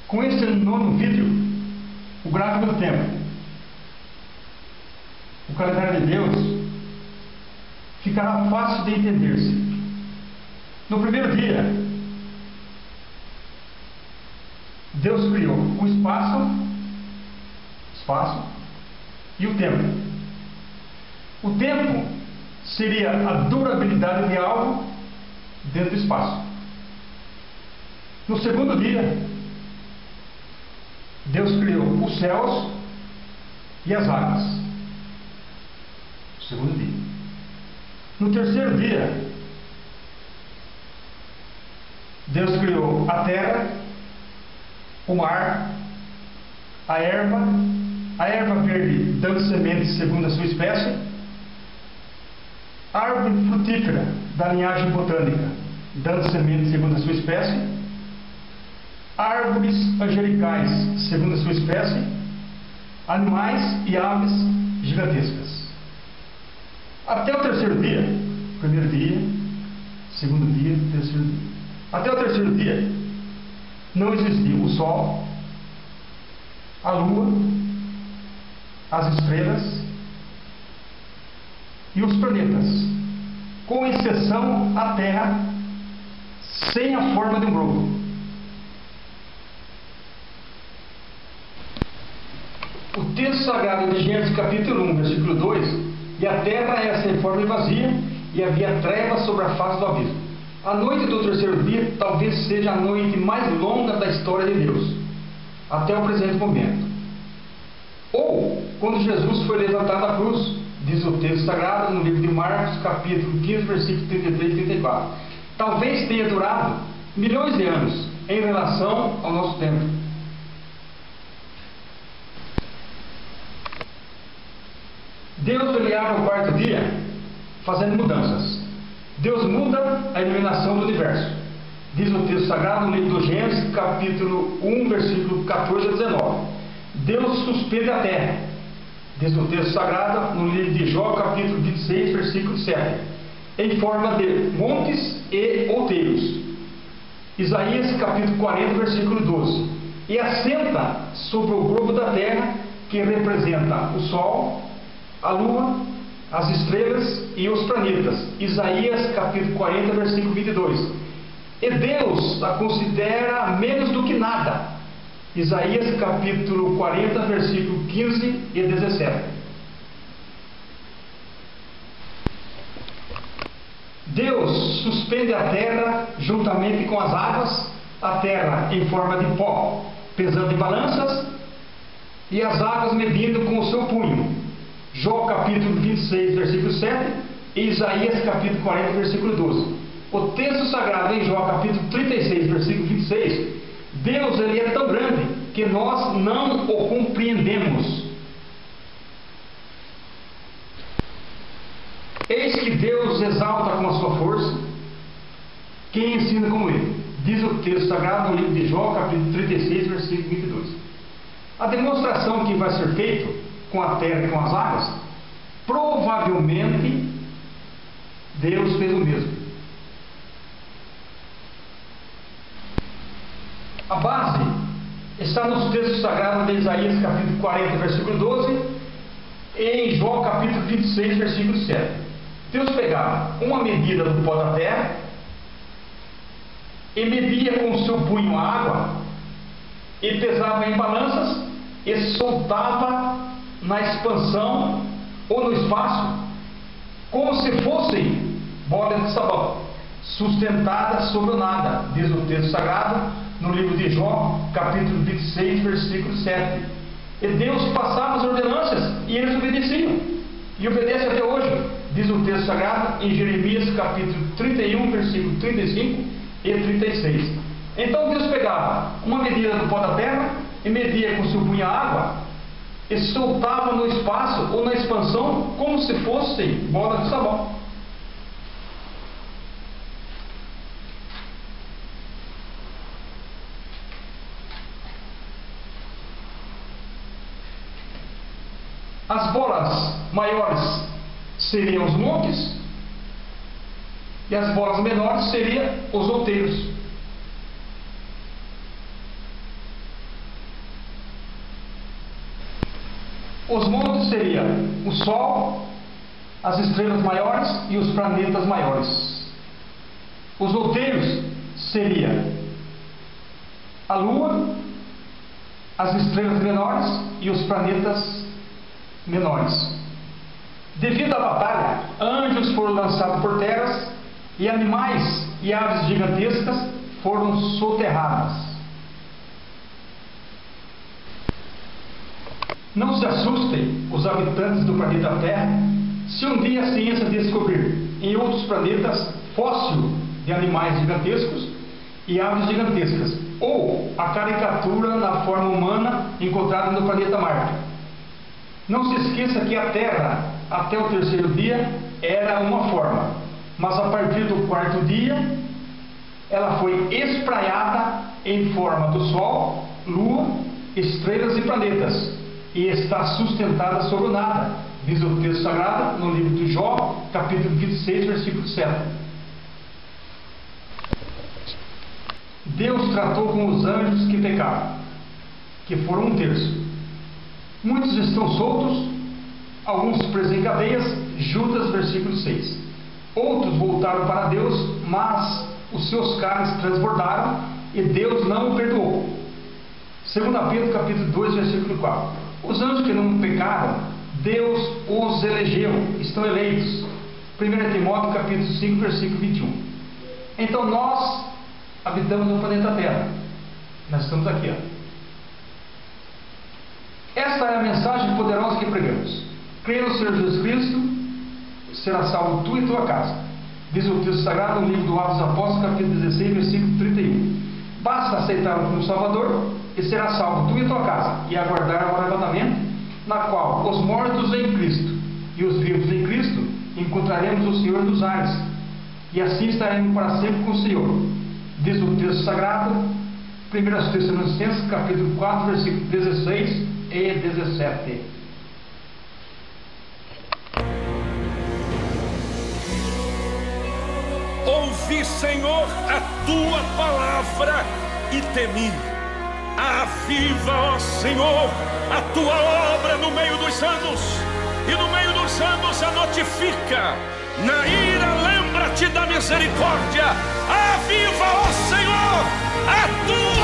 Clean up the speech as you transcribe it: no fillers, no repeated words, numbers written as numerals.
Com este nono vídeo, o gráfico do tempo, o calendário de Deus ficará fácil de entender-se. No primeiro dia, Deus criou o espaço e o tempo. O tempo seria a durabilidade de algo dentro do espaço. No segundo dia, Deus criou os céus e as águas. Segundo dia. No terceiro dia, Deus criou a terra, o mar, a erva verde dando sementes segundo a sua espécie, a árvore frutífera da linhagem botânica dando sementes segundo a sua espécie, árvores angelicais segundo a sua espécie, animais e aves gigantescas. Até o terceiro dia, primeiro dia, segundo dia, terceiro dia. Até o terceiro dia, não existia o Sol, a Lua, as estrelas e os planetas, com exceção a Terra, sem a forma de um globo. O texto sagrado de Gênesis capítulo 1, versículo 2: e a terra era sem forma e vazia, e havia trevas sobre a face do abismo. A noite do terceiro dia talvez seja a noite mais longa da história de Deus, até o presente momento. Ou, quando Jesus foi levantado da cruz, diz o texto sagrado no livro de Marcos, capítulo 15, versículos 33 e 34. Talvez tenha durado milhões de anos em relação ao nosso tempo. Deus ele abre o quarto dia fazendo mudanças. Deus muda a iluminação do universo. Diz o texto sagrado no livro do Gênesis, capítulo 1, versículo 14 a 19. Deus suspende a terra. Diz o texto sagrado no livro de Jó, capítulo 26, versículo 7. Em forma de montes e outeiros. Isaías, capítulo 40, versículo 12. E assenta sobre o globo da terra, que representa o sol, a lua, as estrelas e os planetas. Isaías capítulo 40, versículo 22. E Deus a considera menos do que nada. Isaías capítulo 40, versículo 15 e 17. Deus suspende a terra juntamente com as águas, a terra em forma de pó, pesando em balanças, e as águas medindo com o seu punho. Jó capítulo 26, versículo 7 e Isaías capítulo 40, versículo 12. O texto sagrado em Jó capítulo 36, versículo 26, Deus ele é tão grande que nós não o compreendemos. Eis que Deus exalta com a sua força quem ensina como ele. Diz o texto sagrado no livro de Jó capítulo 36, versículo 22. A demonstração que vai ser feita com a terra e com as águas, provavelmente Deus fez o mesmo. A base está nos textos sagrados de Isaías capítulo 40, versículo 12 e em Jó capítulo 26, versículo 7. Deus pegava uma medida do pó da terra e media com o seu punho a água e pesava em balanças e soltava na expansão ou no espaço, como se fossem bolas de sabão, sustentadas sobre o nada, diz o texto sagrado no livro de Jó, capítulo 26, versículo 7. E Deus passava as ordenanças e eles obedeciam, e obedece até hoje, diz o texto sagrado em Jeremias, capítulo 31, versículo 35 e 36. Então Deus pegava uma medida do pó da terra e media com seu punho a água e soltava no espaço ou na expansão como se fossem bolas de sabão. As bolas maiores seriam os montes e as bolas menores seriam os outeiros. Os montes seriam o Sol, as estrelas maiores e os planetas maiores. Os outeiros seriam a Lua, as estrelas menores e os planetas menores. Devido à batalha, anjos foram lançados por terras e animais e aves gigantescas foram soterradas. Não se assustem os habitantes do planeta Terra se um dia a ciência descobrir em outros planetas fóssil de animais gigantescos e aves gigantescas, ou a caricatura na forma humana encontrada no planeta Marte. Não se esqueça que a Terra, até o terceiro dia, era uma forma, mas a partir do quarto dia, ela foi espraiada em forma do Sol, Lua, estrelas e planetas, e está sustentada sobre o nada, diz o texto sagrado no livro de Jó, capítulo 26, versículo 7. Deus tratou com os anjos que pecaram, que foram um terço. Muitos estão soltos, alguns presos em cadeias, Judas, versículo 6. Outros voltaram para Deus, mas os seus cálices transbordaram e Deus não o perdoou. 2 Pedro, capítulo 2, versículo 4. Os anjos que não pecaram, Deus os elegeu, estão eleitos. 1 Timóteo, capítulo 5, versículo 21. Então nós habitamos no planeta Terra. Nós estamos aqui, Esta é a mensagem poderosa que pregamos. Crê no Senhor Jesus Cristo, será salvo tu e tua casa. Diz o texto sagrado no livro do Atos dos Apóstolos, capítulo 16, versículo 31. Basta aceitá-lo como Salvador e será salvo tu e tua casa, e aguardar o arrebatamento, na qual os mortos em Cristo e os vivos em Cristo encontraremos o Senhor dos ares, e assim estaremos para sempre com o Senhor. Diz o texto sagrado, 1 Tessalonicenses, capítulo 4, versículo 16 e 17. Ouvi, Senhor, a tua palavra e temi. Aviva, ó Senhor, a tua obra no meio dos santos, e no meio dos santos a notifica. Na ira lembra-te da misericórdia. Aviva, ó Senhor, a tua